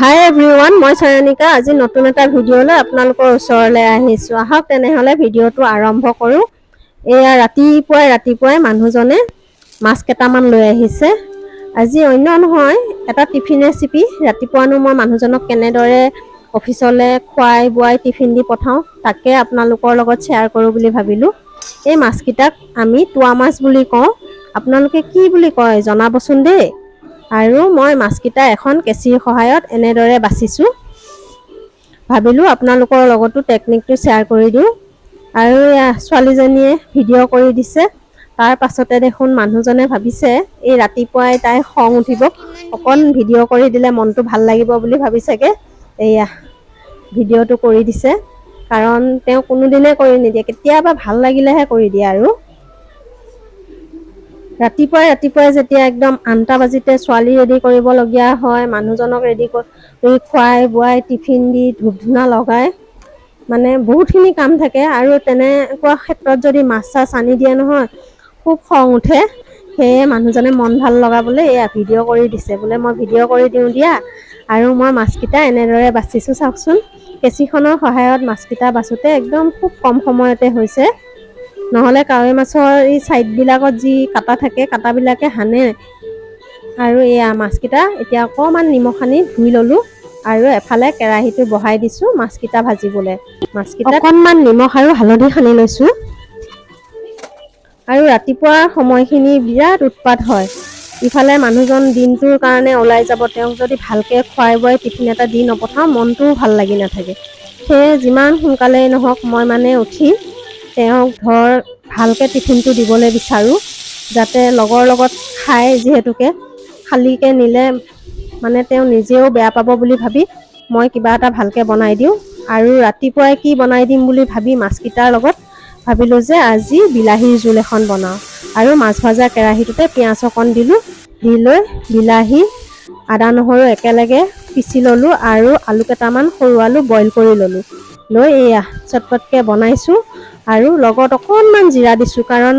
হাই everyone, মই চয়নিকা। আজি নতুন এটা ভিডিঅ'লৈ আপোনালোকৰ ওচৰলৈ আহিছোঁ। আহক তেনেহ'লে ভিডিঅ'টো আৰম্ভ কৰোঁ। এয়া ৰাতিপুৱাই মানুহজনে মাছ কেইটামান লৈ আহিছে। আজি অন্য নহয়, এটা টিফিন ৰেচিপি। ৰাতিপুৱানো মই মানুহজনক কেনেদৰে অফিচলৈ খুৱাই বোৱাই টিফিন দি পঠাওঁ, তাকে আপোনালোকৰ লগত শ্বেয়াৰ কৰোঁ বুলি ভাবিলোঁ। এই মাছকেইটাক আমি তোৱা মাছ বুলি কওঁ। আপোনালোকে কি বুলি কয় জনাবচোন দেই। আৰু মই মাছকেইটা এখন কেঁচিৰ সহায়ত এনেদৰে বাচিছোঁ। ভাবিলোঁ আপোনালোকৰ লগতো টেকনিকটো শ্বেয়াৰ কৰি দিওঁ। আৰু ছোৱালীজনীয়ে ভিডিঅ' কৰি দিছে। তাৰ পাছতে দেখোন মানুহজনে ভাবিছে এই ৰাতিপুৱাই তাই খং উঠিব, অকণ ভিডিঅ' কৰি দিলে মনটো ভাল লাগিব বুলি ভাবিছেগৈ। এয়া ভিডিঅ'টো কৰি দিছে, কাৰণ তেওঁ কোনোদিনে কৰি নিদিয়ে, কেতিয়াবা ভাল লাগিলেহে কৰি দিয়ে। আৰু ৰাতিপুৱাই যেতিয়া একদম 8টা বাজিতে ছোৱালী ৰেডি কৰিবলগীয়া হয়, মানুহজনক ৰেডি কৰি খুৱাই বোৱাই টিফিন দি ধূপ ধূনা লগাই, মানে বহুতখিনি কাম থাকে। আৰু তেনেকুৱা ক্ষেত্ৰত যদি মাছ চাছ আনি দিয়ে নহয়, খুব খং উঠে। সেয়ে মানুহজনে মন ভাল লগাবলৈ এয়া ভিডিঅ' কৰি দিছে, বোলে মই ভিডিঅ' কৰি দিওঁ দিয়া। আৰু মই মাছকেইটা এনেদৰে বাচিছোঁ চাওকচোন। কেঁচিখনৰ সহায়ত মাছকেইটা বাছোঁতে একদম খুব কম সময়তে হৈছে। নহ'লে কাৱৈ মাছৰ এই ছাইডবিলাকত যি কাটা থাকে, কাটাবিলাকে হানে। আৰু এয়া মাছকেইটা এতিয়া অকণমান নিমখ সানি ধুই ল'লোঁ। আৰু এফালে কেৰাহীটো বহাই দিছোঁ মাছকেইটা ভাজিবলৈ। মাছকেইটাত অকণমান নিমখ আৰু হালধি সানি লৈছোঁ। আৰু ৰাতিপুৱা সময়খিনি বিৰাট উৎপাত হয়। ইফালে মানুহজন দিনটোৰ কাৰণে ওলাই যাব, তেওঁক যদি ভালকৈ খুৱাই বোৱাই টিফিন এটা দি নপঠাওঁ, মনটোও ভাল লাগি নাথাকে। সেয়ে যিমান সোনকালেই নহওক মই উঠি তেওঁক ভালকৈ টিফিনটো দিবলৈ বিচাৰোঁ, যাতে লগৰ লগত খাই। যিহেতুকে খালীকৈ নিলে তেওঁ নিজেও বেয়া পাব বুলি ভাবি মই কিবা এটা ভালকৈ বনাই দিওঁ। আৰু ৰাতিপুৱাই কি বনাই দিম বুলি ভাবি মাছকেইটাৰ লগত ভাবিলোঁ যে আজি বিলাহীৰ জোল এখন বনাওঁ। আৰু মাছ ভজা কেৰাহীটোতে পিঁয়াজ অকণ দিলোঁ, দি লৈ বিলাহী আদা নহৰু একেলগে পিচি ল'লোঁ। আৰু আলু কেইটামান সৰু আলু বইল কৰি ল'লোঁ, লৈ এয়া চটপটকৈ বনাইছোঁ। আৰু লগত অকণমান জিৰা দিছোঁ, কাৰণ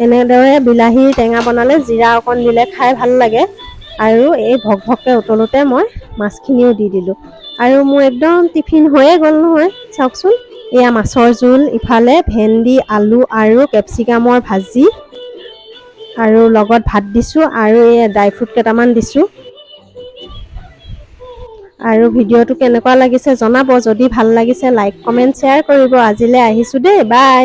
এনেদৰে বিলাহীৰ টেঙা বনালে জিৰা অকণ দিলে খাই ভাল লাগে। আৰু এই ভকভককৈ উতলোতে মই মাছখিনিও দি দিলোঁ। আৰু মোৰ একদম টিফিন হৈয়ে গ'ল নহয় চাওকচোন। এয়া মাছৰ জোল, ইফালে ভেন্দি আলু আৰু কেপচিকামৰ ভাজি, আৰু লগত ভাত দিছোঁ। আৰু এই ড্ৰাই ফ্ৰুট কেইটামান দিছোঁ। আৰু ভিডিঅ'টো কেনেকুৱা লাগিছে জনাব। যদি ভাল লাগিছে লাইক কমেণ্ট শ্বেয়াৰ কৰিব। আজিলৈ আহিছোঁ দেই, বাই।